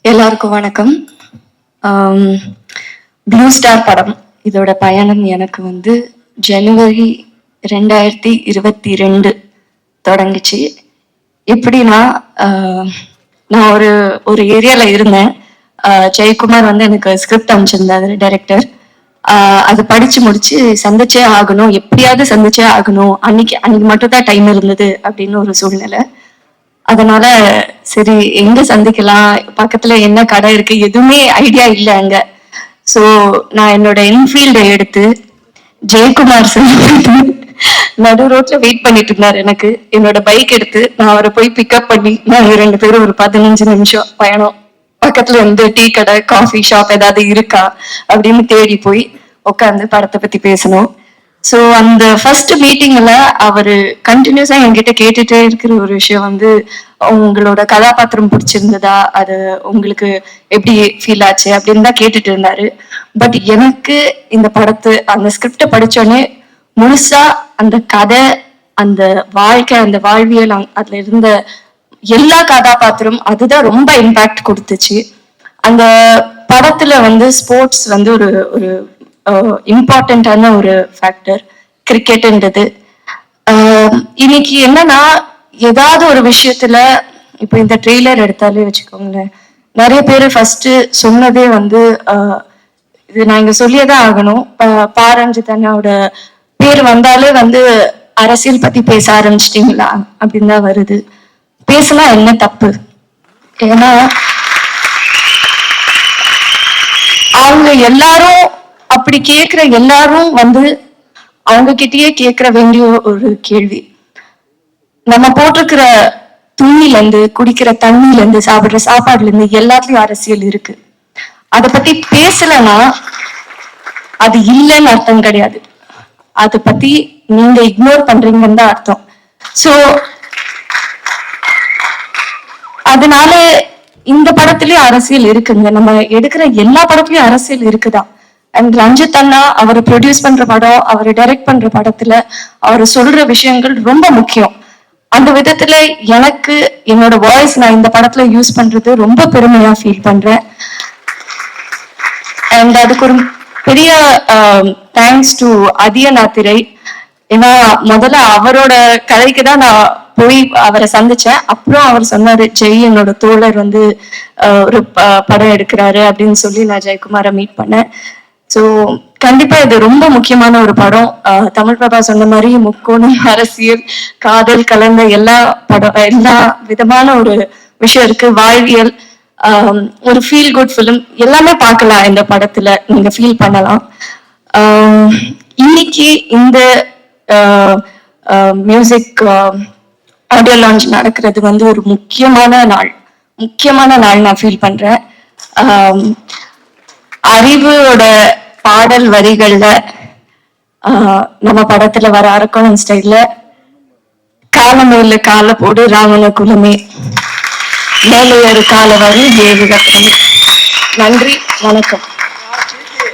எல்லாருக்கும் வணக்கம். Blue star படம் இதோட பயணம் எனக்கு வந்து ஜனவரி 2022 தொடங்குச்சு. எப்படின்னா நான் ஒரு ஏரியால இருந்தேன். ஜெயக்குமார் வந்து எனக்கு ஸ்கிரிப்ட் அமைச்சிருந்தாரு டைரக்டர். அது படிச்சு முடிச்சு சந்திச்சே ஆகணும், எப்படியாவது சந்திச்சே ஆகணும், அன்னைக்கு மட்டும் தான் டைம் இருந்தது அப்படின்னு ஒரு சூழ்நிலை. அதனால சரி எங்க சந்திக்கலாம், பக்கத்துல என்ன கடை இருக்கு, எதுவுமே ஐடியா இல்லை அங்க. சோ நான் என்னோட என்ஃபீல்டை எடுத்து ஜெயக்குமார் சார் நடு ரோட்ல வெயிட் பண்ணிட்டு இருந்தாரு. எனக்கு என்னோட பைக் எடுத்து நான் அவரை போய் பிக்கப் பண்ணி நாங்க 2 பேரும் ஒரு 15 நிமிஷம் பயணம் பக்கத்துல இருந்து டீ கடை காஃபி ஷாப் ஏதாவது இருக்கா அப்படின்னு தேடி போய் உட்காந்து படத்தை பத்தி பேசணும். ஸோ அந்த ஃபர்ஸ்ட் மீட்டிங்ல அவரு கண்டினியூஸா என்கிட்ட கேட்டுட்டே இருக்கிற ஒரு விஷயம் வந்து, உங்களோட கதாபாத்திரம் பிடிச்சிருந்ததா, அது உங்களுக்கு எப்படி ஃபீல் ஆச்சு அப்படின்னு தான் கேட்டுட்டு இருந்தாரு. பட் எனக்கு இந்த படத்து அந்த ஸ்கிரிப்டை படிச்சோடனே முழுசா அந்த கதை, அந்த வாழ்க்கை, அந்த வாழ்வியல், அதுல இருந்த எல்லா கதாபாத்திரம் அதுதான் ரொம்ப இம்பாக்ட் கொடுத்துச்சு. அந்த படத்துல வந்து ஸ்போர்ட்ஸ் வந்து ஒரு ஒரு இம்பார்ட்டன்டான ஒரு ஃபேக்டர் கிரிக்கெட்ன்றது. இன்னைக்கு என்னன்னா ஏதாவது ஒரு விஷயத்துல இப்போ இந்த ட்ரெய்லர் எடுத்தாலே வச்சுக்கோங்களேன், நிறைய பேர் ஃபர்ஸ்ட் சொன்னதே வந்து இது நான் இங்க சொல்லியதான் ஆகணும், பாரஞ்சித் அண்ணாவோட பேர் வந்தாலே வந்து அரசியல் பத்தி பேச ஆரம்பிச்சிட்டீங்களா அப்படின்னு தான் வருது. பேசலாம், என்ன தப்பு? ஏன்னா அவங்க எல்லாரும் அப்படி கேட்கிற எல்லாரும் வந்து அவங்க கிட்டயே கேட்கற வேண்டிய ஒரு கேள்வி, நம்ம போட்டிருக்கிற துணில இருந்து, குடிக்கிற தண்ணில இருந்து, சாப்பிடுற சாப்பாடுல இருந்து எல்லாத்துலயும் அரசியல் இருக்கு. அதை பத்தி பேசலன்னா அது இல்லைன்னு அர்த்தம் கிடையாது, அதை பத்தி நீங்க இக்னோர் பண்றீங்கன்னு தான் அர்த்தம். சோ அதனால இந்த படத்துலயும் அரசியல் இருக்குங்க, நம்ம எடுக்கிற எல்லா படத்துலயும் அரசியல் இருக்குதான். அண்ட் ரஞ்சித் அண்ணா அவர் ப்ரொடியூஸ் பண்ற படம், அவர் டைரக்ட் பண்ற படத்துல அவர் சொல்ற விஷயங்கள் ரொம்ப முக்கியம். அந்த விதத்துல எனக்கு என்னோட வாய்ஸ் நான் இந்த படத்துல யூஸ் பண்றது ரொம்ப பெருமையா ஃபீல் பண்றேன். அண்ட் அதுக்கு ஒரு பெரிய தேங்க்ஸ் டு அதியநாத்திரை. ஏன்னா முதல்ல அவரோட கதைக்கு தான் நான் போய் அவரை சந்திச்சேன். அப்புறம் அவர் சொன்னாரு, ஜெய் என்னோட தோழர் வந்து ஒரு படம் எடுக்கிறாரு அப்படின்னு சொல்லி நான் ஜெயக்குமாரை மீட் பண்ணேன். ஸோ கண்டிப்பா இது ரொம்ப முக்கியமான ஒரு படம். தமிழ் பிரபா சொன்ன மாதிரி முக்கோணம், அரசியல், காதல் கலந்த எல்லா விதமான ஒரு விஷயம் இருக்கு. வாழ்வியல், ஒரு ஃபீல் குட் ஃபிலிம் எல்லாமே பார்க்கலாம் இந்த படத்துல, நீங்க ஃபீல் பண்ணலாம். இன்னைக்கு இந்த மியூசிக் ஆடியோ லான்ச் நடக்கிறது வந்து ஒரு முக்கியமான நாள் நான் ஃபீல் பண்றேன். அறிவோட பாடல் வரிகள்ல நம்ம படத்துல வர அரக்கோணம் ஸ்டைல்ல காலமேல கால போடு ராவண குலமே, மேலே ஒரு கால வரி ஏவுக. நன்றி, வணக்கம்.